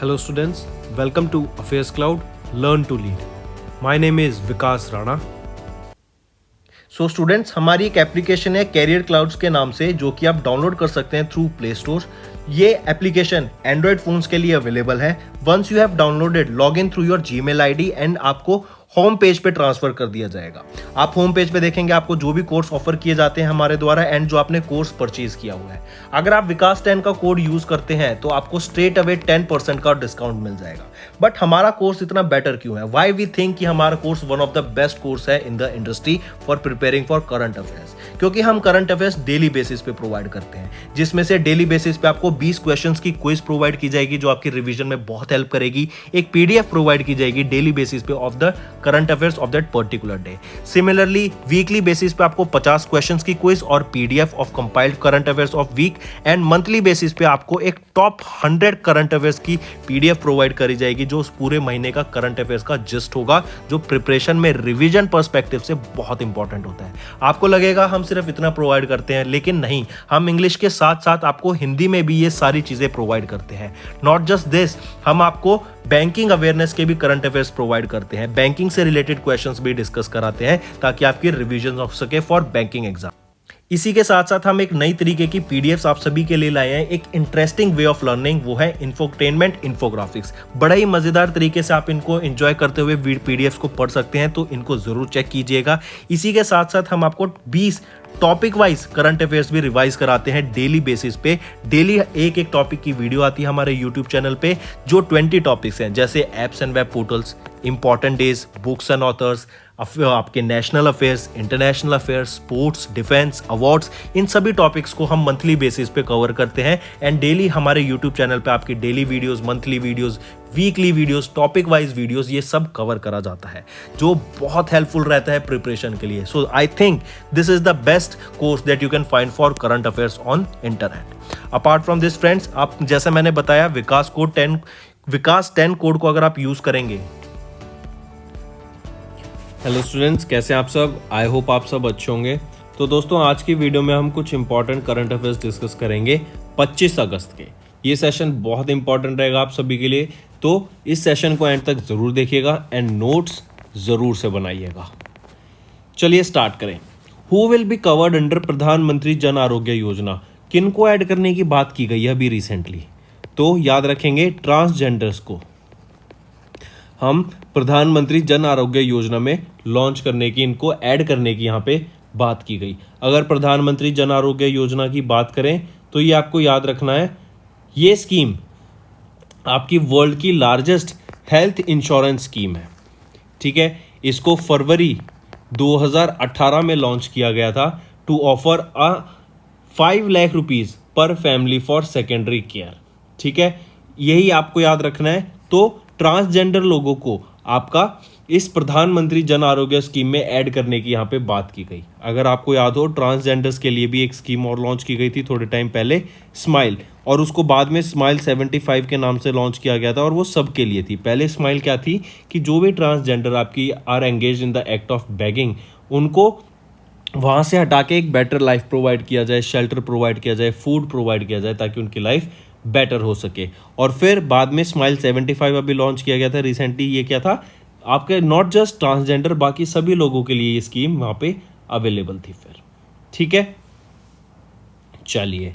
Hello students, welcome to Affairs Cloud, Learn to Lead. My name is Vikas Rana. So students, हमारी एक application है career clouds के नाम से, जो कि आप डाउनलोड कर सकते हैं थ्रू प्ले स्टोर। ये एप्लीकेशन एंड्रॉयड फोन्स के लिए अवेलेबल है। Once you have downloaded, log in through your Gmail ID and आपको होम पेज पे ट्रांसफर कर दिया जाएगा। आप होम पेज पे देखेंगे आपको जो भी कोर्स ऑफर किए जाते हैं हमारे द्वारा एंड जो आपने कोर्स परचेज किया हुआ है। अगर आप विकास 10 का कोड यूज करते हैं तो आपको स्ट्रेट अवे 10% का डिस्काउंट मिल जाएगा। बट हमारा कोर्स इतना बेटर क्यों है? वाई वी थिंक कि हमारा course one of the best course है in the industry for preparing for current affairs, क्योंकि हम करंट अफेयर्स डेली बेसिस पे प्रोवाइड करते हैं, जिसमें से डेली बेसिस पे आपको 20 क्वेश्चंस की क्विज प्रोवाइड की जाएगी जो आपकी रिवीजन में बहुत हेल्प करेगी। एक पीडीएफ प्रोवाइड की जाएगी डेली बेसिस पे of the current affairs of that particular day. Similarly weekly basis पे आपको 50 क्वेश्चंस की क्विज और PDF of compiled current affairs of week, and monthly basis पे आपको एक टॉप 100 करंट अफेयर्स की पीडीएफ प्रोवाइड करी जाएगी जो उस पूरे महीने का करंट अफेयर्स का जिस्ट होगा, जो प्रिपरेशन में रिवीजन पर्सपेक्टिव से बहुत इंपॉर्टेंट होता है। आपको लगेगा हम सिर्फ इतना प्रोवाइड करते हैं, लेकिन नहीं, हम इंग्लिश के साथ साथ आपको हिंदी में भी ये सारी चीजें प्रोवाइड करते हैं। नॉट जस्ट दिस, हम आपको बैंकिंग अवेयरनेस के भी करंट अफेयर्स प्रोवाइड करते हैं, बैंकिंग से रिलेटेड क्वेश्चंस भी डिस्कस कराते हैं ताकि आपकी रिवीजन हो सके फॉर बैंकिंग एग्जाम। इसी के साथ साथ हम एक नई तरीके की पीडीएफ्स आप सभी के लिए लाए हैं, एक इंटरेस्टिंग वे ऑफ लर्निंग, वो है इंफोटेनमेंट इन्फोग्राफिक्स। बड़ा ही मजेदार तरीके से आप इनको एंजॉय करते हुए पीडीएफ्स को पढ़ सकते हैं, तो इनको जरूर चेक कीजिएगा। इसी के साथ साथ हम आपको 20 टॉपिक वाइज करंट अफेयर्स भी रिवाइज कराते हैं डेली बेसिस पे। डेली एक एक टॉपिक की वीडियो आती है हमारे यूट्यूब चैनल पे, जो 20 टॉपिक्स हैं, जैसे apps and web portals, important days, books and authors, आपके national affairs, international affairs, sports, defence, awards, इन सभी टॉपिक्स को हम मंथली बेसिस पे कवर करते हैं। एंड डेली हमारे यूट्यूब चैनल पे आपकी daily videos, monthly videos, weekly videos, topic wise videos, ये सब कवर करा जाता है, जो बहुत हेल्पफुल रहता है प्रिपरेशन के लिए। So I think this is the best course that you can find for current affairs on internet. Apart from this friends, आप जैसे मैंने बताया, विकास 10 कोड को अगर आप यूज करेंगे। हेलो स्टूडेंट्स, कैसे आप सब? आई होप आप सब अच्छे होंगे। तो दोस्तों, आज की वीडियो में हम कुछ इंपॉर्टेंट करंट अफेयर्स डिस्कस करेंगे 25 अगस्त के। ये सेशन बहुत इंपॉर्टेंट रहेगा आप सभी के लिए, तो इस सेशन को एंड तक ज़रूर देखिएगा एंड नोट्स ज़रूर से बनाइएगा। चलिए स्टार्ट करें। Who will be covered under प्रधानमंत्री जन आरोग्य योजना? किन को ऐड करने की बात की गई है अभी रिसेंटली? तो याद रखेंगे, ट्रांसजेंडर्स को हम प्रधानमंत्री जन आरोग्य योजना में लॉन्च करने की, इनको ऐड करने की यहाँ पे बात की गई। अगर प्रधानमंत्री जन आरोग्य योजना की बात करें तो ये आपको याद रखना है, ये स्कीम आपकी वर्ल्ड की लार्जेस्ट हेल्थ इंश्योरेंस स्कीम है। ठीक है, इसको फरवरी 2018 में लॉन्च किया गया था to offer 5 lakh rupees per family for secondary care. ठीक है, यही आपको याद रखना है। तो ट्रांसजेंडर लोगों को आपका इस प्रधानमंत्री जन आरोग्य स्कीम में ऐड करने की यहाँ पे बात की गई। अगर आपको याद हो, ट्रांसजेंडर्स के लिए भी एक स्कीम और लॉन्च की गई थी थोड़े टाइम पहले, स्माइल, और उसको बाद में स्माइल 75 के नाम से लॉन्च किया गया था, और वो सब के लिए थी। पहले स्माइल क्या थी कि जो भी ट्रांसजेंडर आपकी are engage in the act of begging, उनको वहाँ से हटा के एक बेटर लाइफ प्रोवाइड किया जाए, शेल्टर प्रोवाइड किया जाए, फूड प्रोवाइड किया जाए, ताकि उनकी लाइफ बेटर हो सके। और फिर बाद में स्माइल 75 अभी लॉन्च किया गया था रिसेंटली। ये क्या था, आपके नॉट जस्ट ट्रांसजेंडर, बाकी सभी लोगों के लिए ये स्कीम वहाँ पे अवेलेबल थी फिर। ठीक है, चलिए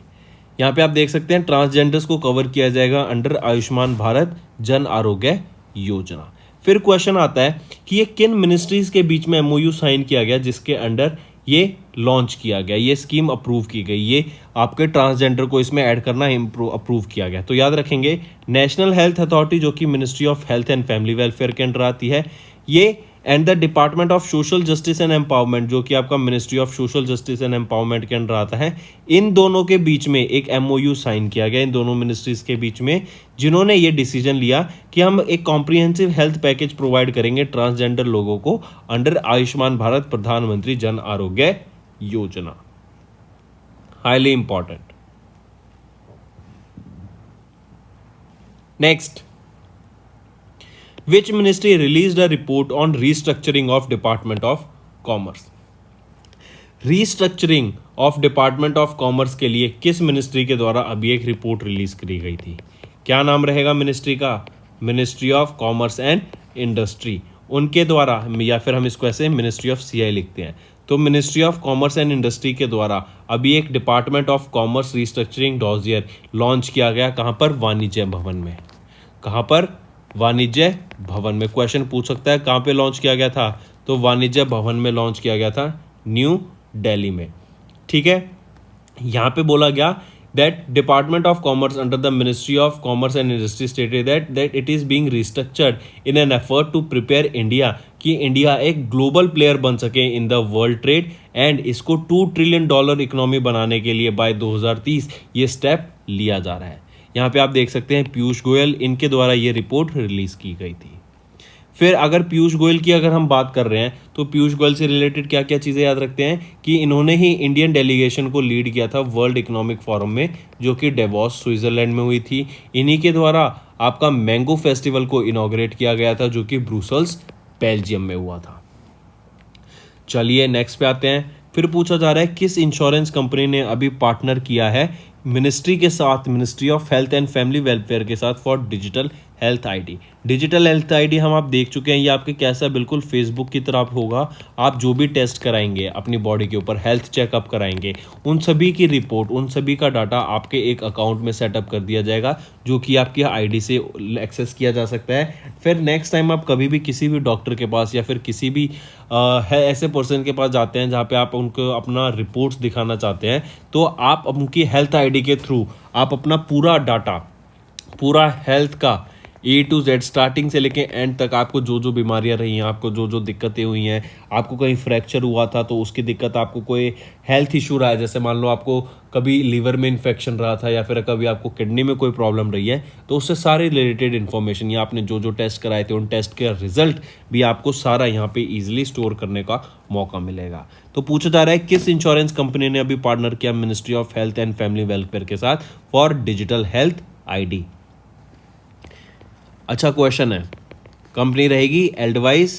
यहाँ पे आप देख सकते हैं, ट्रांसजेंडर्स को कवर किया जाएगा अंडर आयुष्मान भारत जन आरोग्य योजना। फिर क्वेश्चन आता है कि ये किन मिनिस्ट्रीज के बीच में एमओयू साइन किया गया जिसके अंडर ये लॉन्च किया गया, ये स्कीम अप्रूव की गई, ये आपके ट्रांसजेंडर को इसमें ऐड करना अप्रूव किया गया। तो याद रखेंगे, नेशनल हेल्थ अथॉरिटी जो कि ministry of health and family welfare के अंडर आती है, ये and the department of social justice and empowerment जो कि आपका ministry of social justice and empowerment के अंडर आता है। इन दोनों के बीच में एक एमओयू साइन किया गया, इन दोनों मिनिस्ट्रीज के बीच में, जिन्होंने ये डिसीजन लिया कि हम एक कॉम्प्रिहेंसिव हेल्थ पैकेज प्रोवाइड करेंगे ट्रांसजेंडर लोगों को अंडर आयुष्मान भारत प्रधानमंत्री Jan Arogya Yojana. Highly important. Next, which ministry released a report on restructuring of Department of Commerce? Restructuring of department of commerce के लिए किस मिनिस्ट्री के द्वारा अभी एक रिपोर्ट रिलीज करी गई थी? क्या नाम रहेगा मिनिस्ट्री का? Ministry of commerce and industry, उनके द्वारा, या फिर हम इसको ऐसे मिनिस्ट्री ऑफ सीआई लिखते हैं। तो ministry of commerce and industry के द्वारा अभी एक department of commerce restructuring dossier launch किया गया। कहाँ पर? वाणिज्य भवन में। कहाँ पर? वाणिज्य भवन में। क्वेश्चन पूछ सकता है कहाँ पे लॉन्च किया गया था? तो वाणिज्य भवन में लॉन्च किया गया था, न्यू दिल्ली में। ठीक है, यहाँ पे बोला गया that Department of Commerce under the Ministry of Commerce and Industry stated that it is being restructured in an effort to prepare India कि इंडिया एक ग्लोबल प्लेयर बन सके इन द वर्ल्ड ट्रेड, एंड इसको $2 ट्रिलियन इकोनॉमी बनाने के लिए bye 2030 ये step लिया जा रहा है। यहाँ पे आप देख सकते हैं पीयूष गोयल, इनके द्वारा ये रिपोर्ट रिलीज की गई थी। फिर अगर पीयूष गोयल की अगर हम बात कर रहे हैं तो पीयूष गोयल से रिलेटेड क्या क्या चीज़ें याद रखते हैं कि इन्होंने ही इंडियन डेलीगेशन को लीड किया था वर्ल्ड इकोनॉमिक फोरम में, जो कि डेवोस स्विट्जरलैंड में हुई थी। इन्हीं के द्वारा आपका मैंगो फेस्टिवल को इनॉग्रेट किया गया था, जो कि ब्रुसेल्स बेल्जियम में हुआ था। चलिए नेक्स्ट पे आते हैं। फिर पूछा जा रहा है किस इंश्योरेंस कंपनी ने अभी पार्टनर किया है मिनिस्ट्री के साथ, ministry of health and family welfare के साथ for digital health ID. Digital health ID हम आप देख चुके हैं, ये आपके कैसा बिल्कुल फेसबुक की तरह होगा। आप जो भी टेस्ट कराएंगे अपनी बॉडी के ऊपर, हेल्थ चेकअप कराएंगे, उन सभी की रिपोर्ट, उन सभी का डाटा आपके एक अकाउंट में सेटअप कर दिया जाएगा, जो कि आपकी आईडी से एक्सेस किया जा सकता है। फिर नेक्स्ट टाइम आप कभी भी किसी भी डॉक्टर के पास या फिर किसी भी ऐसे पर्सन के पास जाते हैं जहाँ पे आप उनको अपना रिपोर्ट्स दिखाना चाहते हैं, तो आप उनकी हेल्थ आईडी के थ्रू आप अपना पूरा डाटा, पूरा हेल्थ का A to Z स्टार्टिंग से लेके एंड तक, आपको जो जो बीमारियां रही हैं, आपको जो जो दिक्कतें हुई हैं, आपको कहीं फ्रैक्चर हुआ था तो उसकी दिक्कत, आपको कोई हेल्थ इशू रहा है, जैसे मान लो आपको कभी लीवर में इन्फेक्शन रहा था या फिर कभी आपको किडनी में कोई प्रॉब्लम रही है, तो उससे सारे रिलेटेड इन्फॉर्मेशन या आपने जो जो टेस्ट कराए थे उन टेस्ट के रिजल्ट भी आपको सारा यहाँ पे ईजिली स्टोर करने का मौका मिलेगा। तो पूछा जा रहा है किस इंश्योरेंस कंपनी ने अभी पार्टनर किया ministry of health and family welfare के साथ फॉर डिजिटल हेल्थ आईडी। अच्छा क्वेश्चन है, कंपनी रहेगी एल्डवाइस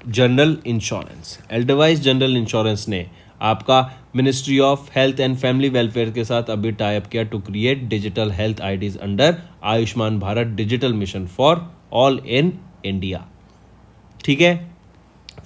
जनरल इंश्योरेंस। एल्डवाइस जनरल इंश्योरेंस ने आपका ministry of health and family welfare के साथ अभी टाई अप किया to create digital health IDs under Ayushman Bharat digital mission for all in India. ठीक है,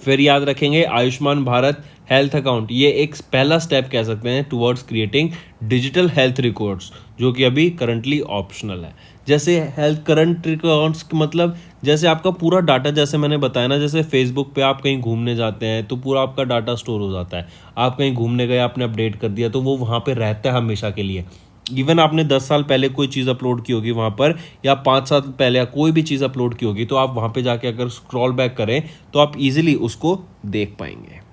फिर याद रखेंगे आयुष्मान भारत हेल्थ अकाउंट, ये एक पहला स्टेप कह सकते हैं towards creating digital health records, जो कि अभी करंटली ऑप्शनल है। जैसे हेल्थ करंट रिकॉर्ड्स मतलब जैसे आपका पूरा डाटा, जैसे मैंने बताया ना, जैसे फेसबुक पे आप कहीं घूमने जाते हैं तो पूरा आपका डाटा स्टोर हो जाता है। आप कहीं घूमने गए, आपने अपडेट कर दिया तो वो वहाँ पे रहता है हमेशा के लिए। इवन आपने 10 साल पहले कोई चीज़ अपलोड की होगी वहाँ पर, या 5 साल पहले कोई भी चीज़ अपलोड की होगी, तो आप वहाँ पे जाके अगर स्क्रॉल बैक करें तो आप इजीली उसको देख पाएंगे।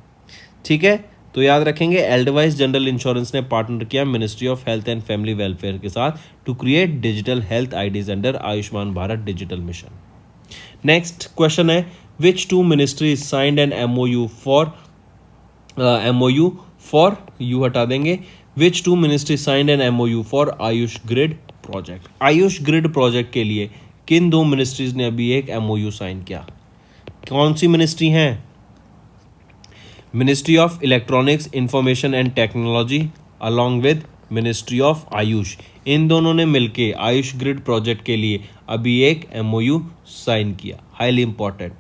ठीक है, तो याद रखेंगे एल्डवाइस जनरल इंश्योरेंस ने पार्टनर किया ministry of health and family welfare के साथ to create digital health IDs under Ayushman Bharat digital mission. Next question है which two ministries signed an MOU for you हटा देंगे, which two ministry signed an MOU for Ayush grid project. Ayush grid project के लिए किन दो ministries ने अभी एक एमओयू साइन किया? कौन सी मिनिस्ट्री हैं? Ministry of electronics information and technology along with ministry of Ayush, इन दोनों ने मिलके आयुष ग्रिड प्रोजेक्ट के लिए अभी एक एमओयू साइन किया। Highly important.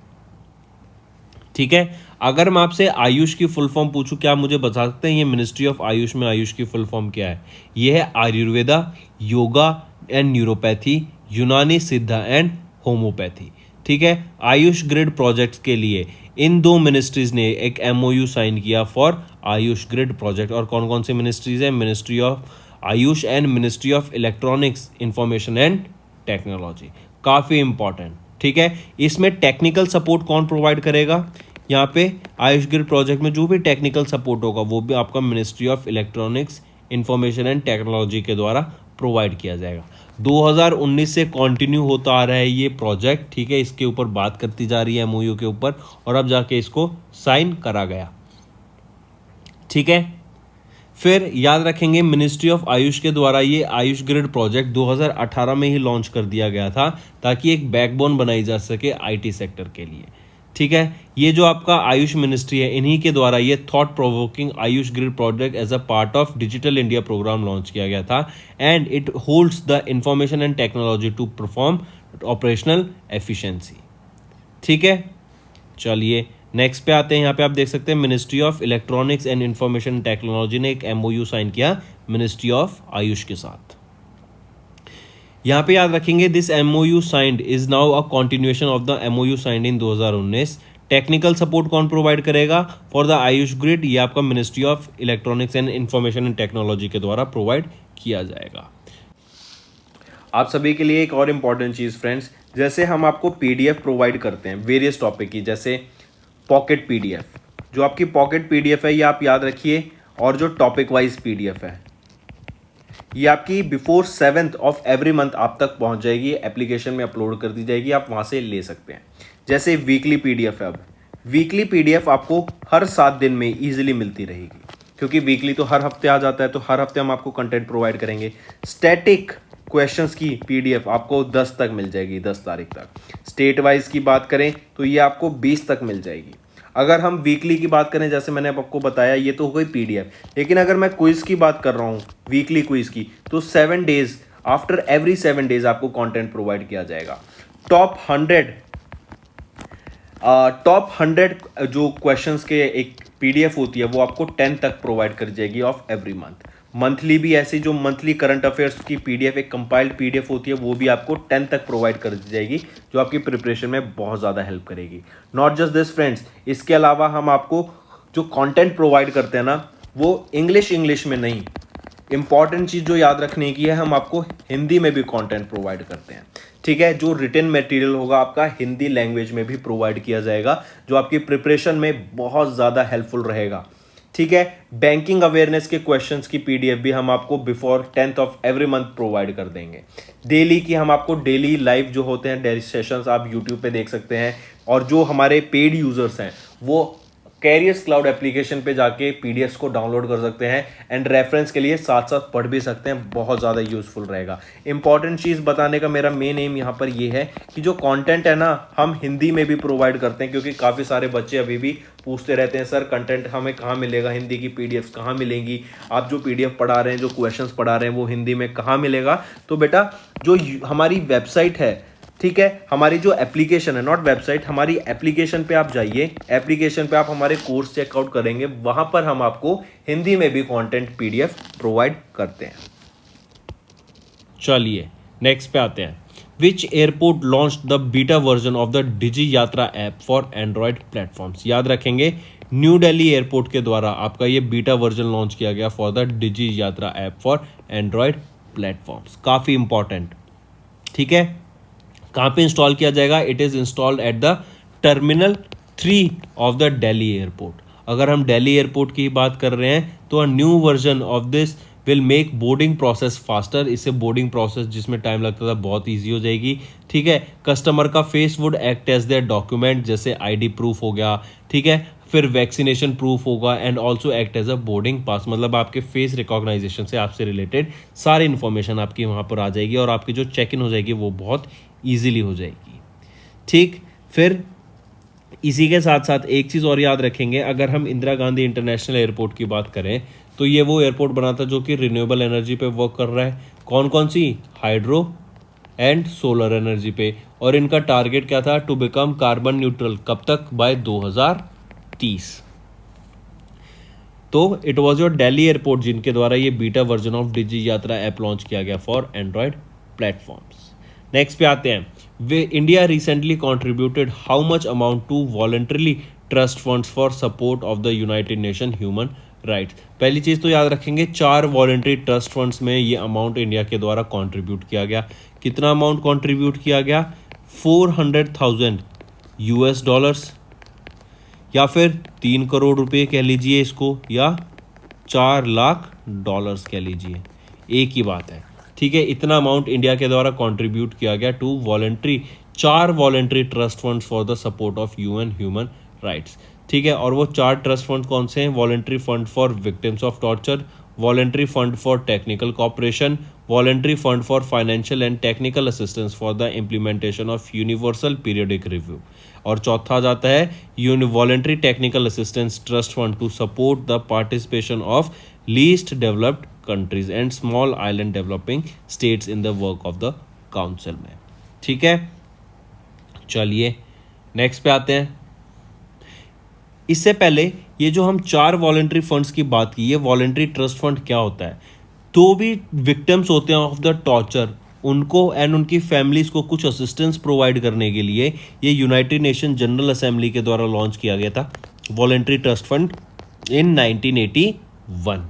ठीक है, अगर मैं आपसे आयुष की फुल फॉर्म पूछूं, क्या मुझे बता सकते हैं ये मिनिस्ट्री ऑफ आयुष में आयुष की फुल फॉर्म क्या है? ये है आयुर्वेदा, योगा एंड न्यूरोपैथी, यूनानी सिद्धा एंड होम्योपैथी। ठीक है, आयुष ग्रिड प्रोजेक्ट्स के लिए इन दो मिनिस्ट्रीज ने एक एमओयू साइन किया फॉर आयुष ग्रिड प्रोजेक्ट। और कौन कौन सी मिनिस्ट्रीज हैं? Ministry of Ayush and ministry of electronics information and technology. काफ़ी इंपॉर्टेंट। ठीक है, इसमें टेक्निकल सपोर्ट कौन प्रोवाइड करेगा? यहाँ पे आयुष ग्रिड प्रोजेक्ट में जो भी टेक्निकल सपोर्ट होगा वो भी आपका ministry of electronics information and technology के द्वारा प्रोवाइड किया जाएगा। 2019 से कंटिन्यू होता आ रहा है ये प्रोजेक्ट। ठीक है, इसके ऊपर बात करती जा रही है एमओयू के ऊपर, और अब जाके इसको साइन करा गया। ठीक है, फिर याद रखेंगे मिनिस्ट्री ऑफ आयुष के द्वारा ये आयुष ग्रिड प्रोजेक्ट 2018 में ही लॉन्च कर दिया गया था, ताकि एक बैकबोन बनाई जा सके आईटी सेक्टर के लिए। ठीक है, ये जो आपका आयुष मिनिस्ट्री है, इन्हीं के द्वारा ये thought provoking Ayush grid project as a part of digital India programme launch किया गया था and it holds the information and technology to perform operational efficiency. ठीक है, चलिए नेक्स्ट पे आते हैं। यहाँ पे आप देख सकते हैं ministry of electronics and information technology ने एक MOU साइन किया मिनिस्ट्री ऑफ आयुष के साथ। यहाँ पे याद रखेंगे this MOU signed is now a continuation of the MOU signed in 2019। Technical support कौन प्रोवाइड करेगा फॉर द आयुष ग्रिड? ये आपका ministry of electronics and information and technology के द्वारा प्रोवाइड किया जाएगा। आप सभी के लिए एक और इम्पॉर्टेंट चीज़ फ्रेंड्स, जैसे हम आपको PDF प्रोवाइड करते हैं वेरियस टॉपिक की, जैसे पॉकेट PDF, जो आपकी पॉकेट PDF है ये आप याद रखिए, और जो टॉपिक वाइज PDF है ये आपकी before 7th of every month आप तक पहुंच जाएगी, एप्लीकेशन में अपलोड कर दी जाएगी, आप वहां से ले सकते हैं। जैसे वीकली PDF है, अब वीकली PDF आपको हर 7 दिन में इजीली मिलती रहेगी, क्योंकि वीकली तो हर हफ्ते आ जाता है, तो हर हफ्ते हम आपको कंटेंट प्रोवाइड करेंगे। स्टैटिक क्वेश्चंस की PDF आपको 10 तक मिल जाएगी, 10 तारीख तक। स्टेट वाइज की बात करें तो ये आपको 20 तक मिल जाएगी। अगर हम वीकली की बात करें, जैसे मैंने आपको बताया ये तो हो गई PDF, लेकिन अगर मैं क्विज की बात कर रहा हूँ वीकली क्विज की, तो 7 डेज आफ्टर एवरी 7 डेज आपको कंटेंट प्रोवाइड किया जाएगा। टॉप 100 जो क्वेश्चंस के एक PDF होती है वो आपको 10 तक प्रोवाइड कर जाएगी ऑफ एवरी मंथ। मंथली भी ऐसी जो मंथली करंट अफेयर्स की PDF एक कंपाइल्ड PDF होती है वो भी आपको 10 तक प्रोवाइड कर दी जाएगी, जो आपकी प्रिपरेशन में बहुत ज़्यादा हेल्प करेगी। नॉट जस्ट दिस फ्रेंड्स, इसके अलावा हम आपको जो कंटेंट प्रोवाइड करते हैं ना, वो इंग्लिश में नहीं, इंपॉर्टेंट चीज़ जो याद रखने की है, हम आपको हिंदी में भी कंटेंट प्रोवाइड करते हैं। ठीक है, जो रिटन मटेरियल होगा आपका हिंदी लैंग्वेज में भी प्रोवाइड किया जाएगा, जो आपकी प्रिपरेशन में बहुत ज़्यादा हेल्पफुल रहेगा। ठीक है, बैंकिंग अवेयरनेस के क्वेश्चंस की PDF भी हम आपको before 10th of every month provide कर देंगे। डेली की हम आपको डेली लाइव जो होते हैं डेली सेशंस आप यूट्यूब पे देख सकते हैं, और जो हमारे पेड यूजर्स हैं वो कैरियर्स क्लाउड एप्लीकेशन पे जाके PDFs को डाउनलोड कर सकते हैं एंड रेफरेंस के लिए साथ साथ पढ़ भी सकते हैं, बहुत ज़्यादा यूजफुल रहेगा। इंपॉर्टेंट चीज़ बताने का मेरा मेन एम यहाँ पर ये है कि जो कंटेंट है ना हम हिंदी में भी प्रोवाइड करते हैं, क्योंकि काफ़ी सारे बच्चे अभी भी पूछते रहते हैं सर कंटेंट हमें कहाँ मिलेगा, हिंदी की PDFs कहाँ मिलेंगी, आप जो PDF पढ़ा रहे हैं, जो क्वेश्चंस पढ़ा रहे हैं वो हिंदी में कहाँ मिलेगा? तो बेटा जो हमारी वेबसाइट है, ठीक है, हमारी जो एप्लीकेशन है, नॉट वेबसाइट, हमारी एप्लीकेशन पे आप जाइए, एप्लीकेशन पे आप हमारे कोर्स चेकआउट करेंगे, वहां पर हम आपको हिंदी में भी कंटेंट PDF प्रोवाइड करते हैं। चलिए नेक्स्ट पे आते हैं। Which airport launch the beta version of the Digi Yatra app for Android platforms? याद रखेंगे न्यू दिल्ली एयरपोर्ट के द्वारा आपका ये बीटा वर्जन लॉन्च किया गया for the Digi Yatra app for Android platforms. काफ़ी इंपॉर्टेंट। ठीक है, कहाँ पे इंस्टॉल किया जाएगा? It is installed at the terminal 3 of the Delhi airport. अगर हम दिल्ली एयरपोर्ट की बात कर रहे हैं तो a new version of this will make boarding process faster. इससे बोर्डिंग प्रोसेस जिसमें टाइम लगता था बहुत ईजी हो जाएगी। ठीक है, कस्टमर का face would act as their document, जैसे ID प्रूफ हो गया, ठीक है, फिर वैक्सीनेशन प्रूफ होगा and also act as a boarding pass. मतलब आपके फेस रिकॉग्नाइजेशन से आपसे रिलेटेड सारी इन्फॉर्मेशन आपकी वहाँ पर आ जाएगी और आपकी जो चेक इन हो जाएगी वो बहुत ईजिली हो जाएगी। ठीक, फिर इसी के साथ साथ एक चीज़ और याद रखेंगे, अगर हम इंदिरा गांधी इंटरनेशनल एयरपोर्ट की बात करें तो ये वो एयरपोर्ट बना था जो कि रिन्यूएबल एनर्जी पे वर्क कर रहा है। कौन कौन सी? हाइड्रो एंड सोलर एनर्जी पे। और इनका टारगेट क्या था? To become carbon neutral. कब तक? बाय 2030। तो it was your Delhi airport जिनके द्वारा ये beta version of digi Yatra app launch किया गया फॉर एंड्रॉयड प्लेटफॉर्म्स। नेक्स्ट पे आते हैं। Way India recently contributed how much amount to voluntarily trust funds for support of the United nation human rights? पहली चीज़ तो याद रखेंगे 4 वॉलंटरी ट्रस्ट फंड्स में ये अमाउंट इंडिया के द्वारा कंट्रीब्यूट किया गया। कितना अमाउंट कंट्रीब्यूट किया गया? $400,000 या फिर 3 करोड़ रुपए कह लीजिए इसको, या $4 लाख कह लीजिए, एक ही बात है। ठीक है, इतना अमाउंट इंडिया के द्वारा कंट्रीब्यूट किया गया to voluntary 4 voluntary trust funds for the support of UN human rights. ठीक है, और वो 4 ट्रस्ट फंड कौन से हैं? Voluntary fund for victims of torture, voluntary fund for technical cooperation, voluntary fund for financial and technical assistance for the implementation of universal periodic review, और चौथा आ जाता है voluntary technical assistance trust fund to support the participation of least developed countries and small island developing states in the work of the council में। ठीक है, चलिए next पे आते हैं। इससे पहले ये जो हम 4 वॉलेंट्री फंड्स की बात की, ये वॉलेंट्री ट्रस्ट फंड क्या होता है? तो भी विक्टिम्स होते हैं ऑफ द टॉर्चर, उनको एंड उनकी फैमिलीज को कुछ असिस्टेंस प्रोवाइड करने के लिए ये यूनाइटेड नेशन जनरल असेंबली के द्वारा लॉन्च किया गया था वॉलेंट्री ट्रस्ट फंड इन 1981।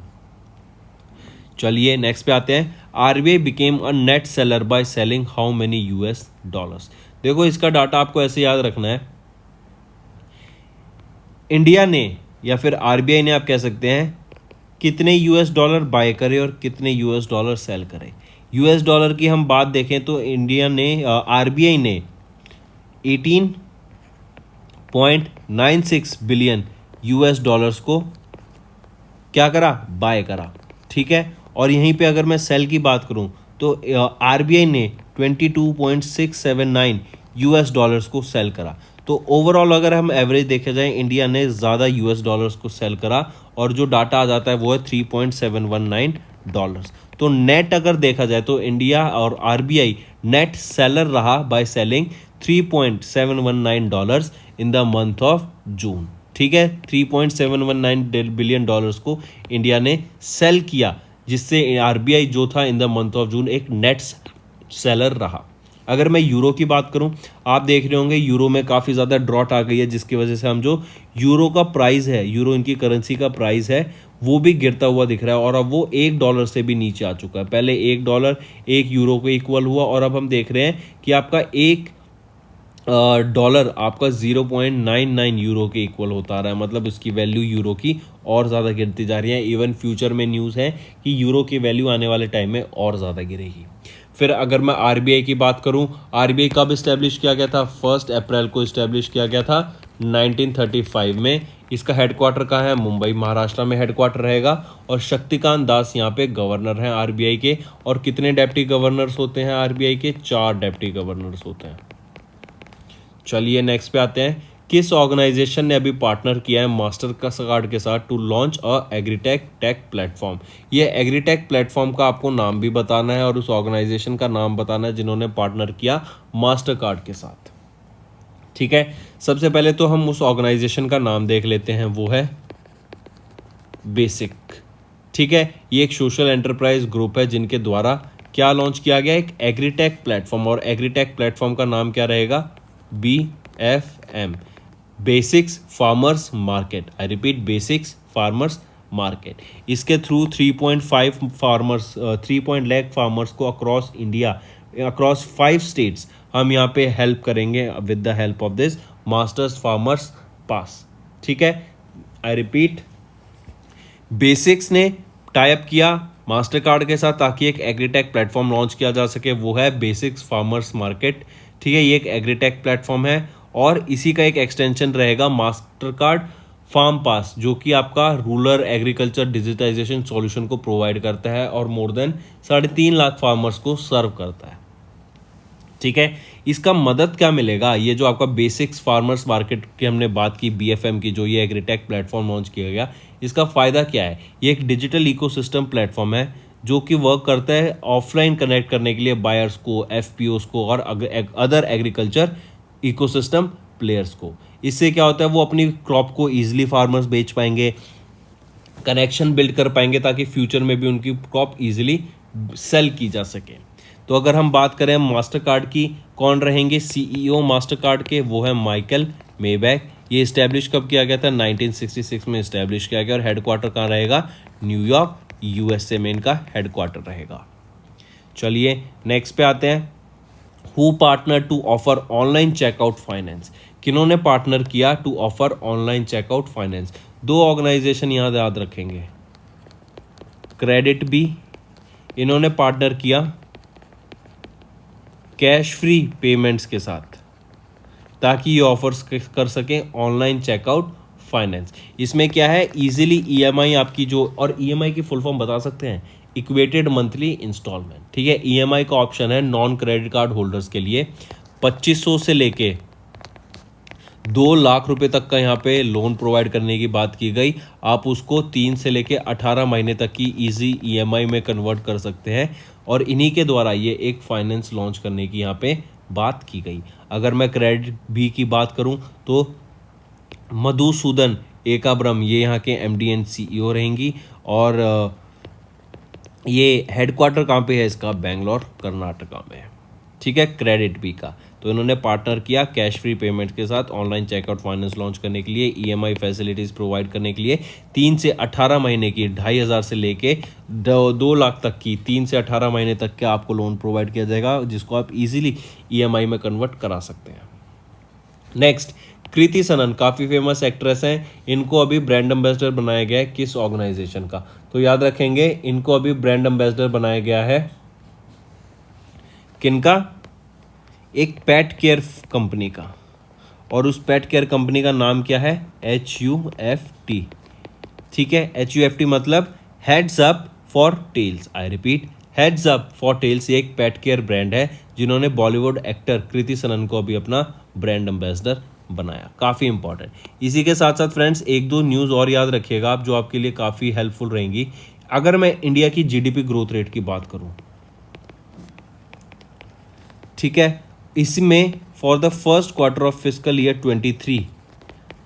चलिए नेक्स्ट पे आते हैं। RBI became a net seller by selling how many US dollars. देखो इसका डाटा आपको ऐसे याद रखना है, इंडिया ने या फिर आरबीआई ने, आप कह सकते हैं, कितने यूएस डॉलर बाय करे और कितने यूएस डॉलर सेल करे। यूएस डॉलर की हम बात देखें तो इंडिया ने आरबीआई ने 18.96 बिलियन यूएस डॉलर्स को क्या करा? बाय करा। ठीक है, और यहीं पे अगर मैं सेल की बात करूं तो आरबीआई ने 22.679 यूएस डॉलर्स को सेल करा। तो ओवरऑल अगर हम एवरेज देखा जाए, इंडिया ने ज़्यादा यूएस डॉलर्स को सेल करा और जो डाटा आ जाता है वो है 3.719 डॉलर्स। तो नेट अगर देखा जाए तो इंडिया और आरबीआई नेट सेलर रहा bye selling 3.719 dollars in the month of जून। ठीक है, 3.719 बिलियन डॉलर्स को इंडिया ने सेल किया, जिससे आरबीआई जो था इन द मंथ ऑफ जून एक नेट सेलर रहा। अगर मैं यूरो की बात करूं, आप देख रहे होंगे यूरो में काफ़ी ज़्यादा ड्रॉट आ गई है, जिसकी वजह से हम जो यूरो का प्राइस है, यूरो इनकी करेंसी का प्राइस है, वो भी गिरता हुआ दिख रहा है और अब वो $1 से भी नीचे आ चुका है। पहले $1 1 यूरो को इक्वल हुआ और अब हम देख रहे हैं कि आपका $1 आपका 0.99 यूरो के इक्वल होता आ रहा है। मतलब इसकी वैल्यू यूरो की और ज़्यादा गिरती जा रही है। इवन फ्यूचर में न्यूज़ है कि यूरो की वैल्यू आने वाले टाइम में और ज़्यादा गिरेगी। फिर अगर मैं आरबीआई की बात करूं, आरबीआई कब इस्टेब्लिश किया गया था? 1 अप्रैल को इस्टेब्लिश किया गया था 1935 में। इसका हेडक्वार्टर कहाँ है? मुंबई, महाराष्ट्र में हेडक्वार्टर रहेगा। और शक्तिकांत दास यहाँ पे गवर्नर हैं आरबीआई के। और कितने डेप्टी गवर्नर्स होते हैं आरबीआई के? 4 डेप्टी गवर्नर्स होते हैं। चलिए नेक्स्ट पे आते हैं। किस ऑर्गेनाइजेशन ने अभी पार्टनर किया है मास्टर कार्ड के साथ to launch a agritech tech platform? ये एग्रीटेक प्लेटफॉर्म का आपको नाम भी बताना है और उस ऑर्गेनाइजेशन का नाम बताना है जिन्होंने पार्टनर किया मास्टर कार्ड के साथ। ठीक है, सबसे पहले तो हम उस ऑर्गेनाइजेशन का नाम देख लेते हैं, वो है बेसिक। ठीक है, ये एक सोशल एंटरप्राइज ग्रुप है जिनके द्वारा क्या लॉन्च किया गया? एक एग्रीटेक प्लेटफॉर्म। और एग्रीटेक प्लेटफॉर्म का नाम क्या रहेगा? BFM, Basix farmers market. I repeat, Basix farmers market. इसके थ्रू 3 लाख फार्मर्स को अक्रॉस इंडिया, अक्रॉस 5 स्टेट्स हम यहाँ पे हेल्प करेंगे with the help of this masters farmers pass. ठीक है, आई रिपीट, बेसिक्स ने टाइप किया मास्टर कार्ड के साथ ताकि एक एग्रीटेक प्लेटफॉर्म लॉन्च किया जा सके, वो है बेसिक्स फार्मर्स मार्केट। ठीक है, ये एक एग्रीटेक प्लेटफॉर्म है और इसी का एक एक्सटेंशन रहेगा मास्टर कार्ड फार्म पास, जो कि आपका रूरल एग्रीकल्चर डिजिटाइजेशन सॉल्यूशन को प्रोवाइड करता है और मोर देन 3.5 लाख फार्मर्स को सर्व करता है। ठीक है, इसका मदद क्या मिलेगा? ये जो आपका बेसिक्स फार्मर्स मार्केट की हमने बात की, BFM की, जो ये एग्रीटेक प्लेटफॉर्म लॉन्च किया गया, इसका फ़ायदा क्या है? ये एक डिजिटल इकोसिस्टम प्लेटफॉर्म है जो कि वर्क करता है ऑफलाइन कनेक्ट करने के लिए बायर्स को, FPOs को और अदर एग्रीकल्चर इकोसिस्टम प्लेयर्स को। इससे क्या होता है, वो अपनी क्रॉप को ईजिली फार्मर्स बेच पाएंगे, कनेक्शन बिल्ड कर पाएंगे ताकि फ्यूचर में भी उनकी क्रॉप ईजिली सेल की जा सके। तो अगर हम बात करें मास्टर कार्ड की, कौन रहेंगे CEO मास्टर कार्ड के? वो है माइकल मेबैक। ये इस्टेब्लिश कब किया गया था? 1966 में इस्टेब्लिश किया गया और हेडक्वार्टर कहाँ रहेगा? न्यूयॉर्क, USA में इनका हेडक्वार्टर रहेगा। चलिए नेक्स्ट पे आते हैं। Who partner to offer online checkout finance? किन्होंने पार्टनर किया to offer online checkout finance? 2 organisation यहाँ याद रखेंगे। क्रेडिट बी, इन्होंने पार्टनर किया कैश फ्री पेमेंट्स के साथ ताकि ये ऑफर्स कर सकें ऑनलाइन चेकआउट फाइनेंस। इसमें क्या है, इजीली ईएमआई आपकी जो, और ईएमआई की फुल फॉर्म बता सकते हैं, इक्वेटेड मंथली इंस्टॉलमेंट। ठीक है, ईएमआई का ऑप्शन है नॉन क्रेडिट कार्ड होल्डर्स के लिए 2500 से लेके 2 लाख रुपए तक का यहाँ पे लोन प्रोवाइड करने की बात की गई। आप उसको 3 से लेके 18 महीने तक की इजी ईएमआई में कन्वर्ट कर सकते हैं, और इन्हीं के द्वारा ये एक फाइनेंस लॉन्च करने की यहाँ पे बात की गई। अगर मैं क्रेडिट बी की बात करूँ तो मधुसूदन एकाब्रम ये यहाँ के एमडी एंड सीईओ रहेंगी, और ये हेडक्वार्टर कहाँ पे है इसका, बेंगलोर कर्नाटका में है। ठीक है, क्रेडिट बी का तो इन्होंने पार्टनर किया कैश फ्री पेमेंट के साथ ऑनलाइन चेकआउट फाइनेंस लॉन्च करने के लिए, ईएमआई फैसिलिटीज़ प्रोवाइड करने के लिए 3 से 18 महीने की 2500 से लेके 2 लाख तक की 3 से 18 महीने तक के आपको लोन प्रोवाइड किया जाएगा, जिसको आप इजीली ईएमआई में कन्वर्ट करा सकते हैं। नेक्स्ट, कृति सनन काफ़ी फेमस एक्ट्रेस हैं, इनको अभी ब्रांड एम्बेसडर बनाया गया है किस ऑर्गेनाइजेशन का, तो याद रखेंगे इनको अभी ब्रांड एम्बेसडर बनाया गया है किनका, एक पेट केयर कंपनी का, और उस पेट केयर कंपनी का नाम क्या है, HUFT। ठीक है, HUFT मतलब heads up for tails. I repeat, heads up for tails ये एक पेट केयर ब्रांड है, जिन्होंने बॉलीवुड एक्टर कृति सनन को अभी अपना ब्रांड एम्बेसडर बनाया। काफ़ी इंपॉर्टेंट। इसी के साथ साथ फ्रेंड्स एक दो न्यूज़ और याद रखिएगा आप, जो आपके लिए काफ़ी हेल्पफुल रहेंगी। अगर मैं इंडिया की जीडीपी ग्रोथ रेट की बात करूं, ठीक है, इसमें for the first quarter of fiscal year 23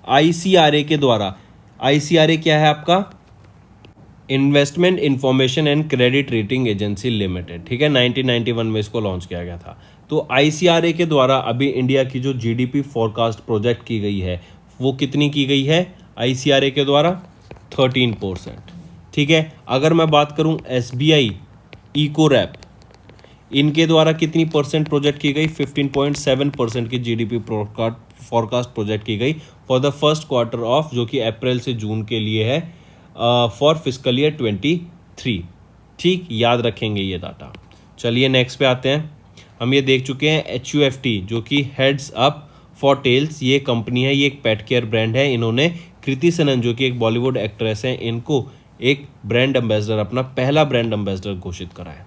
ICRA के द्वारा, आईसीआरए क्या है आपका, investment information and credit rating agency limited. ठीक है, 1991 में इसको लॉन्च किया गया था। तो आईसीआरए के द्वारा अभी इंडिया की जो जीडीपी फोरकास्ट प्रोजेक्ट की गई है वो कितनी की गई है आईसीआरए के द्वारा, 13%। ठीक है, अगर मैं बात करूं एसबीआई इको रैप, इनके द्वारा कितनी परसेंट प्रोजेक्ट की गई, 15.7% की जीडीपी फोरकास्ट प्रोजेक्ट की गई for the first quarter of, जो कि अप्रैल से जून के लिए है, फॉर फिस्कल ईयर 23। ठीक, याद रखेंगे ये डाटा। चलिए नेक्स्ट पे आते हैं। हम ये देख चुके हैं HUFT जो कि हेड्स अप फॉर टेल्स, ये कंपनी है, ये एक पेट केयर ब्रांड है। इन्होंने कृति सनन जो कि एक बॉलीवुड एक्ट्रेस है, इनको एक ब्रांड एम्बेसडर, अपना पहला ब्रांड एम्बेसडर घोषित करा है।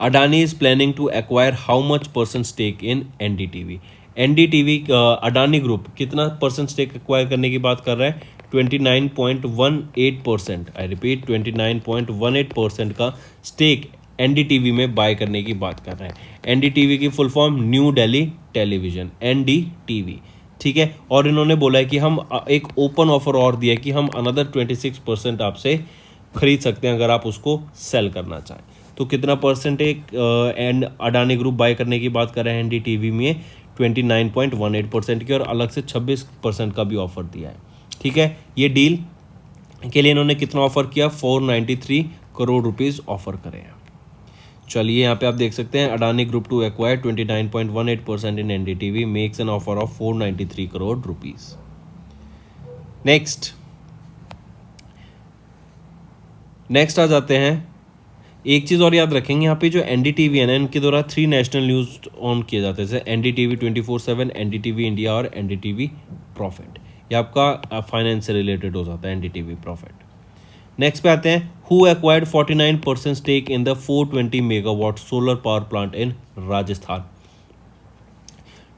Adani is planning to acquire how much percent stake in NDTV. NDTV Adani group कितना परसेंट स्टेक एक्वायर करने की बात कर रहा है, 29.18%। आई रिपीट, 29.18% का स्टेक एनडीटीवी में बाय करने की बात कर रहे हैं। एनडीटीवी की full form new Delhi television, NDTV. ठीक है, और इन्होंने बोला है कि हम एक ओपन ऑफर और दिया है कि हम अनदर 26% आपसे खरीद सकते हैं अगर आप उसको सेल करना चाहें। तो कितना परसेंट एक एंड अडानी ग्रुप बाय करने की बात कर रहे हैं एनडीटीवी में, 29.18% की, और अलग से 26% का भी ऑफर दिया है। ठीक है, ये डील के लिए इन्होंने कितना ऑफर किया, 493 करोड़ रुपीस ऑफर करे हैं। चलिए यहाँ पे आप देख सकते हैं, Adani group to acquire 29.18% in NDTV makes an offer of 493 crore rupees. Next आ जाते हैं, एक चीज़ और याद रखेंगे यहाँ पे, जो एनडीटीवी है ना, इनके द्वारा 3 नेशनल न्यूज़ ऑन किए जाते हैं, जैसे एनडीटीवी 24/7, एनडीटीवी इंडिया और एनडीटीवी प्रॉफिट। ये आपका फाइनेंस से रिलेटेड हो जाता है एनडीटीवी प्रॉफिट। नेक्स्ट पे आते हैं, who acquired 49% stake in the 420 megawatt solar power plant in Rajasthan.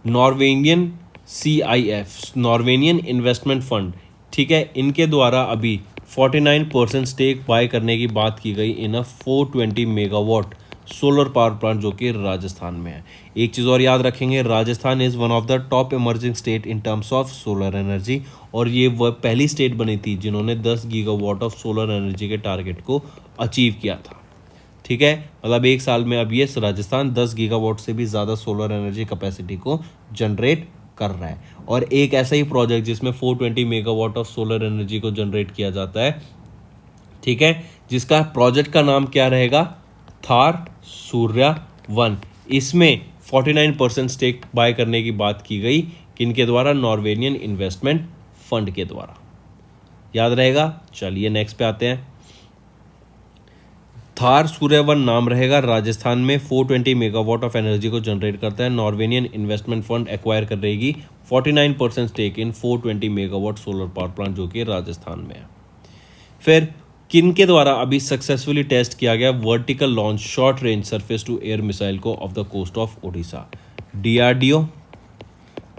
Norwegian CIF, Norwegian investment fund. ठीक है, इनके द्वारा अभी 49% स्टेक बाय करने की बात की गई इन अ 420 मेगावाट सोलर पावर प्लांट जो कि राजस्थान में है। एक चीज़ और याद रखेंगे, Rajasthan is one of the top emerging state in terms of solar energy, और ये वह पहली स्टेट बनी थी जिन्होंने 10 गीगावाट ऑफ सोलर एनर्जी के टारगेट को अचीव किया था। ठीक है, मतलब एक साल में अब ये राजस्थान 10 गीगावाट से भी ज़्यादा सोलर एनर्जी कैपेसिटी को जनरेट कर रहा है, और एक ऐसा ही प्रोजेक्ट जिसमें 420 मेगावाट ऑफ सोलर एनर्जी को जनरेट किया जाता है। ठीक है, जिसका प्रोजेक्ट का नाम क्या रहेगा, थार सूर्या 1। इसमें 49% स्टेक बाय करने की बात की गई किनके द्वारा, नॉर्वेजियन इन्वेस्टमेंट फंड के द्वारा। याद रहेगा। चलिए नेक्स्ट पे आते हैं। थार सूर्य वन नाम रहेगा, राजस्थान में 420 मेगावाट ऑफ एनर्जी को जनरेट करता है। नॉर्वेनियन इन्वेस्टमेंट फंड एक्वायर कर रहेगी 49% stake in 420 megawatt solar power plant जो कि राजस्थान में है। फिर किन के द्वारा अभी सक्सेसफुली टेस्ट किया गया vertical launch short range surface to air missile को off the coast of Odisha? DRDO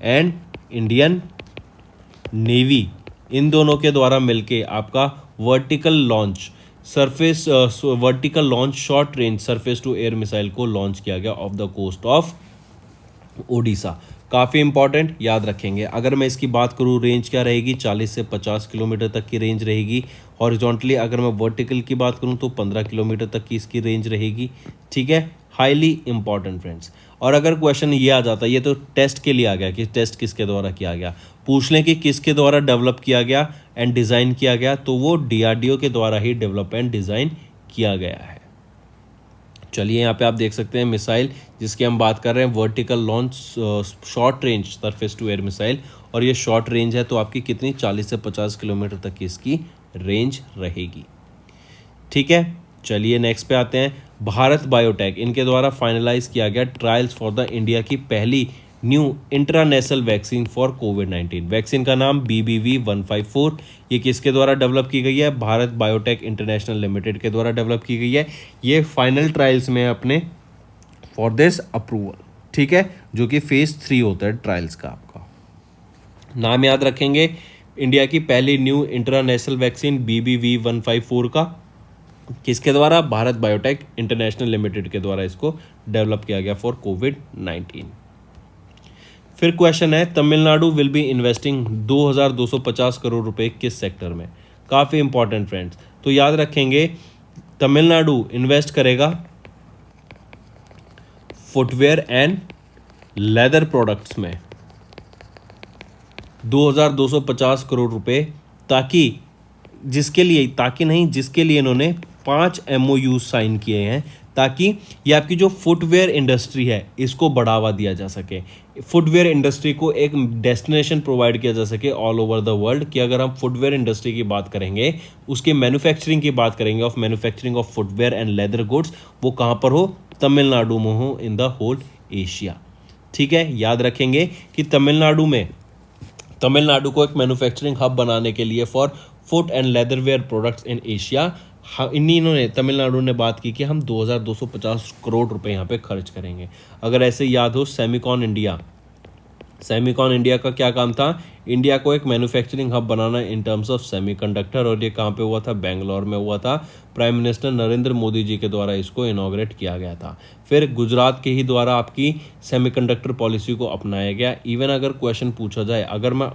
and Indian navy, इन दोनों के द्वारा मिलके आपका vertical launch short range surface to air missile को लॉन्च किया गया off the coast of Odisha. काफ़ी इंपॉर्टेंट, याद रखेंगे। अगर मैं इसकी बात करूँ, रेंज क्या रहेगी? 40 से 50 किलोमीटर तक की रेंज रहेगी। हॉरिजॉन्टली अगर मैं वर्टिकल की बात करूँ तो 15 किलोमीटर तक की इसकी रेंज रहेगी। ठीक है, हाईली इंपॉर्टेंट फ्रेंड्स। और अगर क्वेश्चन ये आ जाता है, ये तो टेस्ट के लिए आ गया कि टेस्ट किसके द्वारा किया गया, पूछ लें कि किसके द्वारा डेवलप किया गया एंड डिज़ाइन किया गया, तो वो डीआरडीओ के द्वारा ही डेवलप एंड डिज़ाइन किया गया है। चलिए यहाँ पे आप देख सकते हैं मिसाइल जिसकी हम बात कर रहे हैं, vertical launch short range surface to air missile, और ये शॉर्ट रेंज है तो आपकी कितनी 40 से 50 किलोमीटर तक की इसकी रेंज रहेगी। ठीक है, चलिए नेक्स्ट पे आते हैं। भारत बायोटेक, इनके द्वारा फाइनलाइज किया गया ट्रायल्स फॉर द इंडिया की पहली न्यू इंट्रानेशनल वैक्सीन फॉर कोविड-19। वैक्सीन का नाम BBV154, ये किसके द्वारा डेवलप की गई है? भारत बायोटेक इंटरनेशनल लिमिटेड के द्वारा डेवलप की गई है। ये फाइनल ट्रायल्स में अपने फॉर दिस अप्रूवल, ठीक है, जो कि फेज 3 होता है ट्रायल्स का। आपका नाम याद रखेंगे, इंडिया की पहली न्यू इंटरनेशनल वैक्सीन BBV154 का किसके द्वारा? भारत बायोटेक इंटरनेशनल लिमिटेड के द्वारा इसको डेवलप किया गया फॉर कोविड-19। फिर क्वेश्चन है, Tamil Nadu will be investing 2250 crore रुपए किस सेक्टर में? काफ़ी इंपॉर्टेंट फ्रेंड्स, तो याद रखेंगे तमिलनाडु इन्वेस्ट करेगा फुटवेयर एंड लेदर प्रोडक्ट्स में 2250 करोड़ रुपए, जिसके लिए इन्होंने 5 MOU साइन किए हैं, ताकि ये आपकी जो फुटवेयर इंडस्ट्री है इसको बढ़ावा दिया जा सके, फुटवेयर इंडस्ट्री को एक डेस्टिनेशन प्रोवाइड किया जा सके ऑल ओवर द वर्ल्ड। कि अगर हम फुटवेयर इंडस्ट्री की बात करेंगे, उसके मैन्युफैक्चरिंग की बात करेंगे, of manufacturing of footwear and leather goods, वो कहाँ पर हो? तमिलनाडु में हो, इन द होल एशिया। ठीक है, याद रखेंगे कि तमिलनाडु को एक मैन्युफैक्चरिंग हब बनाने के लिए for foot and leatherwear products in Asia, Tamil Nadu ने बात की कि हम 2250 करोड़ रुपए यहाँ पे खर्च करेंगे। अगर ऐसे याद हो, सेमिकॉन इंडिया का क्या काम था? इंडिया को एक manufacturing hub banana in terms of semiconductor, और ये कहाँ पे हुआ था? बेंगलोर में हुआ था। प्राइम मिनिस्टर नरेंद्र मोदी जी के द्वारा इसको इनॉग्रेट किया गया था। फिर गुजरात के ही द्वारा आपकी सेमीकंडक्टर पॉलिसी को अपनाया गया। इवन अगर क्वेश्चन पूछा जाए, अगर मैं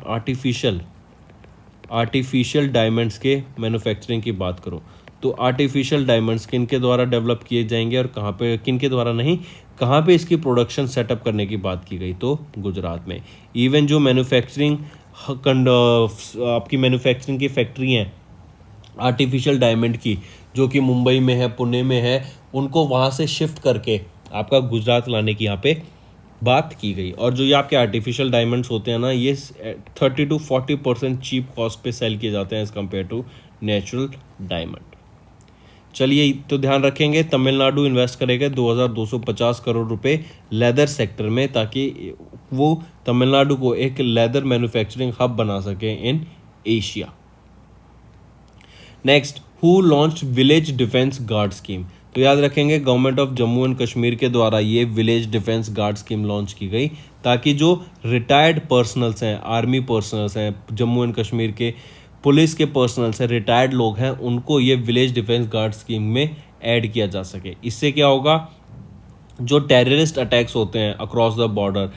आर्टिफिशियल डायमंड्स के मैन्युफैक्चरिंग की बात करूँ, तो आर्टिफिशियल डायमंड्स किन के द्वारा डेवलप किए जाएंगे और कहाँ पे, किन के द्वारा नहीं, कहाँ पे इसकी प्रोडक्शन सेटअप करने की बात की गई? तो गुजरात में। इवन जो आपकी मैन्युफैक्चरिंग की फैक्ट्री हैं आर्टिफिशियल डायमंड की, जो कि मुंबई में है, पुणे में है, उनको वहाँ से शिफ्ट करके आपका गुजरात लाने की यहाँ पे बात की गई। और जो ये आपके आर्टिफिशियल डायमंड्स होते हैं ना, ये 30 to 40% चीप कॉस्ट पे सेल किए जाते हैं as compare to natural diamond. चलिए, तो ध्यान रखेंगे तमिलनाडु इन्वेस्ट करेगा 2250 करोड़ रुपए लेदर सेक्टर में, ताकि वो तमिलनाडु को एक लेदर मैन्युफैक्चरिंग हब बना सके in Asia. Next, who launched village defence guard scheme? तो याद रखेंगे government of Jammu and Kashmir के द्वारा ये village defence guard scheme launch की गई, ताकि जो रिटायर्ड पर्सनल्स हैं, आर्मी पर्सनल्स हैं, जम्मू एंड कश्मीर के पुलिस के पर्सनल्स हैं, रिटायर्ड लोग हैं, उनको ये विलेज डिफेंस गार्ड स्कीम में ऐड किया जा सके। इससे क्या होगा? जो टेररिस्ट अटैक्स होते हैं अक्रॉस द बॉर्डर,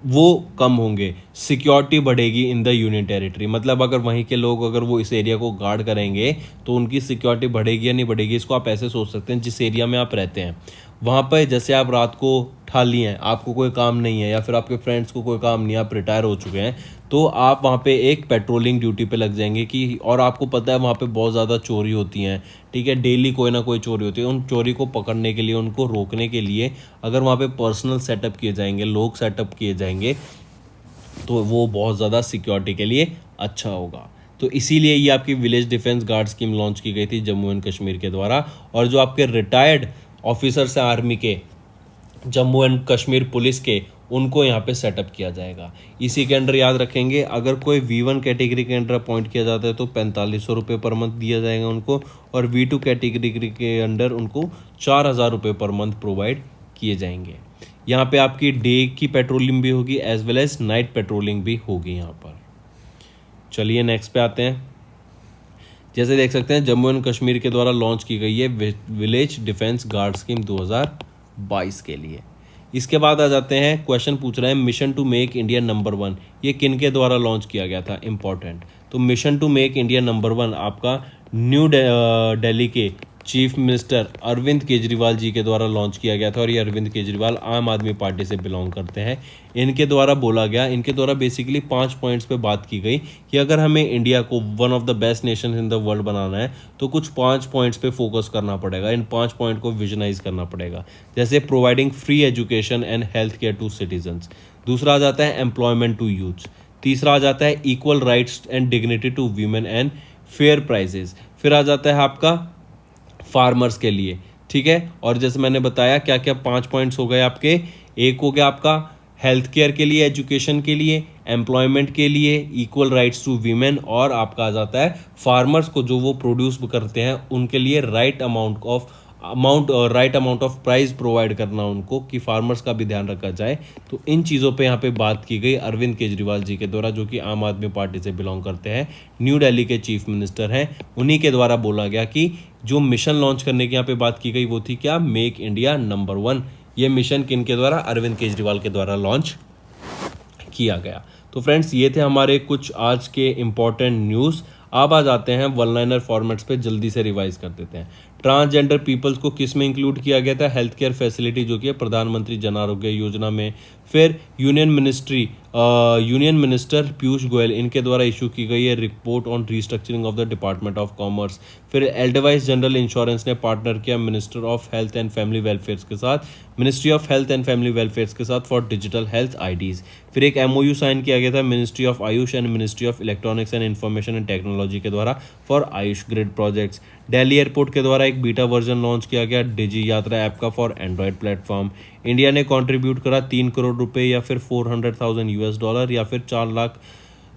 वो कम होंगे, सिक्योरिटी बढ़ेगी इन द यूनियन टेरिटरी। मतलब अगर वहीं के लोग अगर वो इस एरिया को गार्ड करेंगे तो उनकी सिक्योरिटी बढ़ेगी या नहीं बढ़ेगी? इसको आप ऐसे सोच सकते हैं, जिस एरिया में आप रहते हैं वहाँ पर जैसे आप रात को ठाली हैं, आपको कोई काम नहीं है, या फिर आपके फ्रेंड्स को कोई काम नहीं है, आप रिटायर हो चुके हैं, तो आप वहाँ पे एक पेट्रोलिंग ड्यूटी पे लग जाएंगे कि, और आपको पता है वहाँ पे बहुत ज़्यादा चोरी होती हैं, ठीक है, डेली कोई ना कोई चोरी होती है। उन चोरी को पकड़ने के लिए, उनको रोकने के लिए अगर वहाँ पे पर्सनल सेटअप किए जाएंगे, लोग सेटअप किए जाएंगे, तो वो बहुत ज़्यादा सिक्योरिटी के लिए अच्छा होगा। तो इसीलिए ये आपकी village defence guard scheme launch की गई थी जम्मू एंड कश्मीर के द्वारा। और जो आपके रिटायर्ड ऑफिसर्स हैं आर्मी के, जम्मू एंड कश्मीर पुलिस के, उनको यहाँ पे सेटअप किया जाएगा। इसी के अंडर याद रखेंगे, अगर कोई V1 कैटेगरी के अंडर अपॉइंट किया जाता है तो 4500 रुपये पर मंथ दिया जाएगा उनको, और V2 कैटेगरी के अंडर उनको 4000 रुपये पर मंथ प्रोवाइड किए जाएंगे। यहाँ पे आपकी डे की पेट्रोलिंग भी होगी as well as night patrolling भी होगी यहाँ पर। चलिए नेक्स्ट पे आते हैं। जैसे देख सकते हैं जम्मू एंड कश्मीर के द्वारा लॉन्च की गई है विलेज डिफेंस गार्ड स्कीम 2022 के लिए। इसके बाद आ जाते हैं, क्वेश्चन पूछ रहे हैं mission to make India number 1, ये किन के द्वारा लॉन्च किया गया था, इंपॉर्टेंट। तो mission to make India number 1 आपका न्यू दिल्ली के चीफ मिनिस्टर अरविंद केजरीवाल जी के द्वारा लॉन्च किया गया था। और ये अरविंद केजरीवाल आम आदमी पार्टी से बिलोंग करते हैं। इनके द्वारा बोला गया, इनके द्वारा बेसिकली 5 पॉइंट्स पे बात की गई कि अगर हमें इंडिया को one of the best nation in the world बनाना है तो कुछ 5 पॉइंट्स पे फोकस करना पड़ेगा। इन 5 पॉइंट को विजनाइज करना पड़ेगा, जैसे providing free education and health care to citizens. दूसरा आ जाता है एम्प्लॉयमेंट टू यूथ। तीसरा आ जाता है equal rights and dignity to women and fair prices. फिर आ जाता है आपका फार्मर्स के लिए, ठीक है। और जैसे मैंने बताया क्या क्या 5 पॉइंट्स हो गए आपके, एक हो गया आपका हेल्थ केयर के लिए, एजुकेशन के लिए, एम्प्लॉयमेंट के लिए, इक्वल राइट्स टू वीमेन, और आपका आ जाता है फार्मर्स को जो वो प्रोड्यूस करते हैं उनके लिए right amount of price provide करना उनको, कि फार्मर्स का भी ध्यान रखा जाए। तो इन चीज़ों पे यहाँ पे बात की गई अरविंद केजरीवाल जी के द्वारा, जो कि आम आदमी पार्टी से बिलोंग करते हैं, न्यू दिल्ली के चीफ मिनिस्टर हैं। उन्हीं के द्वारा बोला गया कि जो मिशन लॉन्च करने की यहाँ पे बात की गई वो थी क्या, मेक इंडिया नंबर 1। ये मिशन किन के द्वारा, अरविंद केजरीवाल के द्वारा लॉन्च किया गया। तो फ्रेंड्स ये थे हमारे कुछ आज के इंपॉर्टेंट न्यूज़। अब आ जाते हैं वन लाइनर फॉर्मेट्स पे, जल्दी से रिवाइज कर देते हैं। ट्रांसजेंडर पीपल्स को किस में इंक्लूड किया गया था, हेल्थ केयर फैसिलिटी जो कि है प्रधानमंत्री जन आरोग्य योजना में। फिर यूनियन मिनिस्टर पीयूष गोयल, इनके द्वारा इशू की गई है report on restructuring of the department of commerce. फिर एल्डवाइस जनरल इंश्योरेंस ने पार्टनर किया minister of health and family welfare के साथ, ministry of health and family welfare के साथ फॉर डिजिटल हेल्थ आईडीज। फिर एक MOU साइन किया गया था ministry of Ayush and ministry of electronics and information and technology के द्वारा for Ayush grid projects. Delhi airport के द्वारा एक बीटा वर्जन लॉन्च किया गया डिजी यात्रा ऐप का फॉर एंड्रॉयड प्लेटफॉर्म। इंडिया ने कंट्रीब्यूट करा 3 करोड़ रुपए या फिर $400,000 या फिर 4 lakh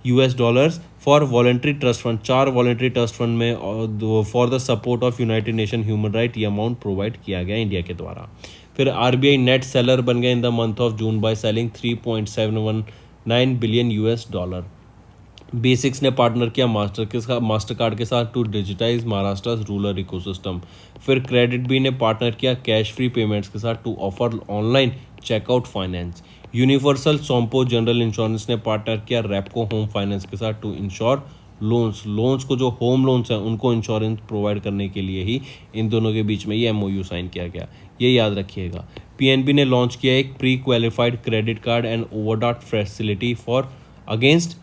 $4 for voluntary trust fund, 4 voluntary trust fund में for the support of united nation human right, ये अमाउंट प्रोवाइड किया गया इंडिया के द्वारा। फिर RBI नेट सेलर बन गए in the month of June by selling $3.719 billion. Basix ने पार्टनर किया मास्टर कार्ड के साथ to digitise Maharashtra rural ecosystem. फिर क्रेडिट बी ने पार्टनर किया कैश फ्री पेमेंट्स के साथ to offer online checkout finance. Universal Sompo general insurance ने पार्टनर किया रेपको होम फाइनेंस के साथ टू इंश्योर लोन्स को, जो होम लोन्स हैं उनको इंश्योरेंस प्रोवाइड करने के लिए ही इन दोनों के बीच में ये MOU साइन किया गया, ये याद रखिएगा। PNB ने लॉन्च किया एक pre qualified credit card and overdraft facility for against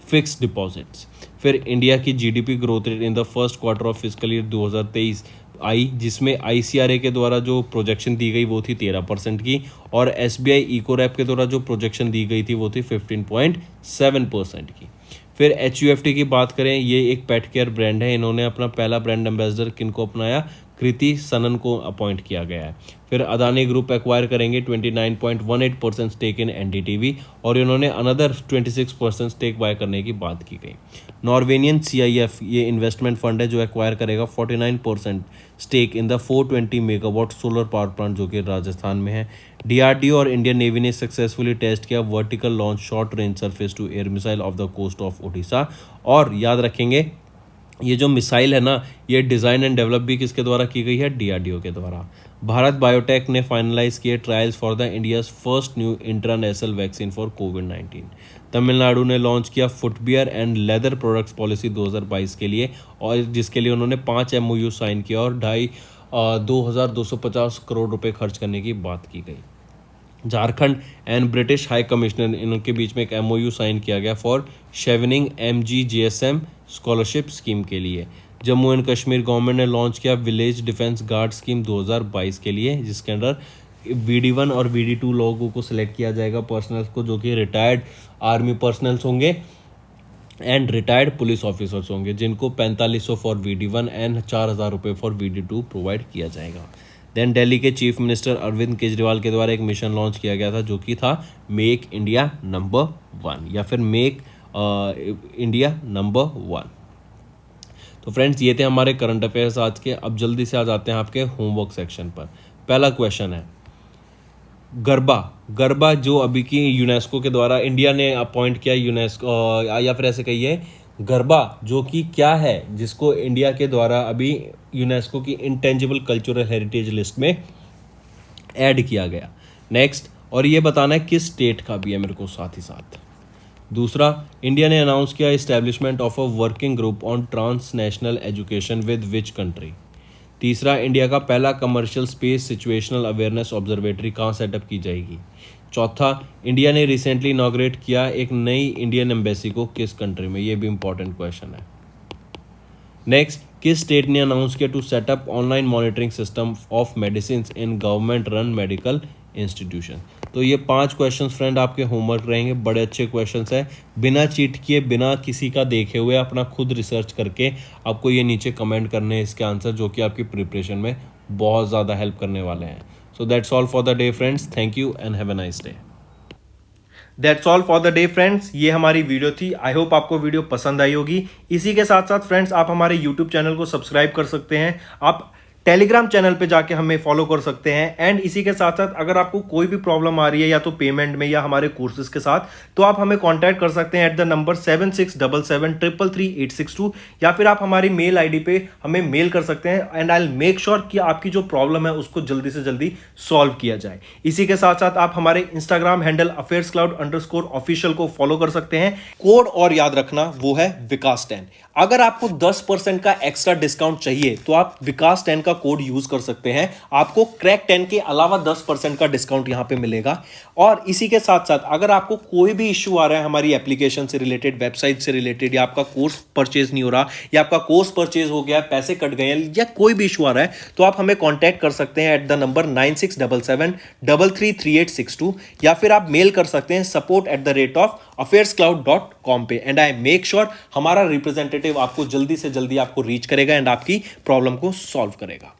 fixed deposits. फिर इंडिया की GDP growth rate in the first quarter of physical year 2023 आई, जिसमें ICRA के द्वारा जो प्रोजेक्शन दी गई वो थी 13% की, और SBI इको रैप के द्वारा जो प्रोजेक्शन दी गई थी वो थी 15.7% की। फिर HUFT की बात करें, ये एक पेट केयर ब्रांड है। इन्होंने अपना पहला ब्रांड एम्बेसडर किनको अपनाया, कृति सनन को अपॉइंट किया गया है। फिर अदानी ग्रुप एक्वायर करेंगे 29.18% स्टेक इन NDTV, और इन्होंने अनदर 26% स्टेक बाय करने की बात की गई। नॉर्वेनियन CIF ये इन्वेस्टमेंट फंड है जो एक्वायर करेगा 49% stake in the 420 megawatt solar power plant जो कि राजस्थान में है। DRDO और इंडियन नेवी ने सक्सेसफुली टेस्ट किया vertical launch short range surface to air missile off the coast of Odisha. और याद रखेंगे ये जो मिसाइल है ना, ये डिज़ाइन एंड डेवलप भी किसके द्वारा की गई है, DRDO के द्वारा। भारत बायोटेक ने फाइनलाइज किए trials for the India's first new intranasal vaccine for COVID. Tamil Nadu ने लॉन्च किया footwear and leather products policy 2022 के लिए, और जिसके लिए उन्होंने 5 MOU साइन किया और 2,250 करोड़ रुपए खर्च करने की बात की गई। Jharkhand and British high commissioner, इनके बीच में एक MOU साइन किया गया for Chevening MGGSM scholarship scheme के लिए। जम्मू एंड कश्मीर गवर्नमेंट ने लॉन्च किया विलेज डिफेंस गार्ड स्कीम 2022 के लिए, जिसके अंडर VD1 और VD2 लोगों को सिलेक्ट किया जाएगा पर्सनल्स को, जो कि रिटायर्ड आर्मी पर्सनल्स होंगे। एंड रिटायर्ड पुलिस ऑफिसर्स होंगे जिनको 4500 फॉर VD1 एंड 4000 रुपये फॉर VD2 प्रोवाइड किया जाएगा। देन दिल्ली के चीफ मिनिस्टर अरविंद केजरीवाल के द्वारा एक मिशन लॉन्च किया गया था जो कि था मेक इंडिया नंबर 1 या फिर मेक इंडिया नंबर 1। तो फ्रेंड्स ये थे हमारे करंट अफेयर्स आज के। अब जल्दी से आ जाते हैं आपके होमवर्क सेक्शन पर। पहला क्वेश्चन है गरबा जो अभी की यूनेस्को के द्वारा इंडिया ने अपॉइंट किया, यूनेस्को या फिर ऐसे कहिए गरबा जो कि क्या है जिसको इंडिया के द्वारा अभी यूनेस्को की इंटेंजिबल कल्चरल हेरिटेज लिस्ट में ऐड किया गया। नेक्स्ट, और ये बताना है किस स्टेट का भी है मेरे को साथ ही साथ। दूसरा, इंडिया ने अनाउंस किया establishment of a working group on transnational education with which country. तीसरा, इंडिया का पहला commercial space situational awareness observatory कहाँ सेटअप की जाएगी। चौथा, इंडिया ने रिसेंटली इनॉग्रेट किया एक नई इंडियन एम्बेसी को किस कंट्री में, ये भी इंपॉर्टेंट क्वेश्चन है। नेक्स्ट, किस स्टेट ने अनाउंस किया to set up online monitoring system of medicine in government run medical institution. तो ये 5 क्वेश्चन फ्रेंड आपके होमवर्क रहेंगे, बड़े अच्छे क्वेश्चंस हैं। बिना चीट किए, बिना किसी का देखे हुए, अपना खुद रिसर्च करके आपको ये नीचे कमेंट करने हैं इसके आंसर, जो कि आपकी प्रिपरेशन में बहुत ज़्यादा हेल्प करने वाले हैं। So that's all for the day friends, thank you and have a nice day. That's all for the day friends, ये हमारी वीडियो थी। आई होप आपको वीडियो पसंद आई होगी। इसी के साथ साथ फ्रेंड्स आप हमारे यूट्यूब चैनल को सब्सक्राइब कर सकते हैं, आप टेलीग्राम चैनल पे जाके हमें फॉलो कर सकते हैं। एंड इसी के साथ साथ अगर आपको कोई भी प्रॉब्लम आ रही है या तो पेमेंट में या हमारे कोर्सेज के साथ, तो आप हमें कांटेक्ट कर सकते हैं एट द नंबर 7677333862 या फिर आप हमारी मेल आईडी पे हमें मेल कर सकते हैं and I will make sure कि आपकी जो प्रॉब्लम है उसको जल्दी से जल्दी सॉल्व किया जाए। इसी के साथ साथ आप हमारे इंस्टाग्राम हैंडल affairscloud_official को फॉलो कर सकते हैं। कोड और याद रखना, वो है विकास 10। अगर आपको 10% का एक्स्ट्रा डिस्काउंट चाहिए तो आप विकास 10 का कोड यूज कर सकते हैं, आपको क्रैक 10 के अलावा 10% का डिस्काउंट यहां पे मिलेगा। और इसी के साथ साथ अगर आपको कोई भी इश्यू आ रहा है हमारी एप्लीकेशन से रिलेटेड, वेबसाइट से रिलेटेड, या आपका कोर्स परचेज नहीं हो रहा, या आपका कोर्स परचेज हो गया, पैसे कट गए हैं, या कोई भी इश्यू आ रहा है, तो आप हमें कॉन्टैक्ट कर सकते हैं एट द नंबर 9677333862 या फिर आप मेल कर सकते हैं support@affairscloud.com पे। एंड आई मेक श्योर हमारा रिप्रेजेंटेटिव आपको जल्दी से जल्दी आपको रीच करेगा एंड आपकी प्रॉब्लम को सॉल्व करेगा।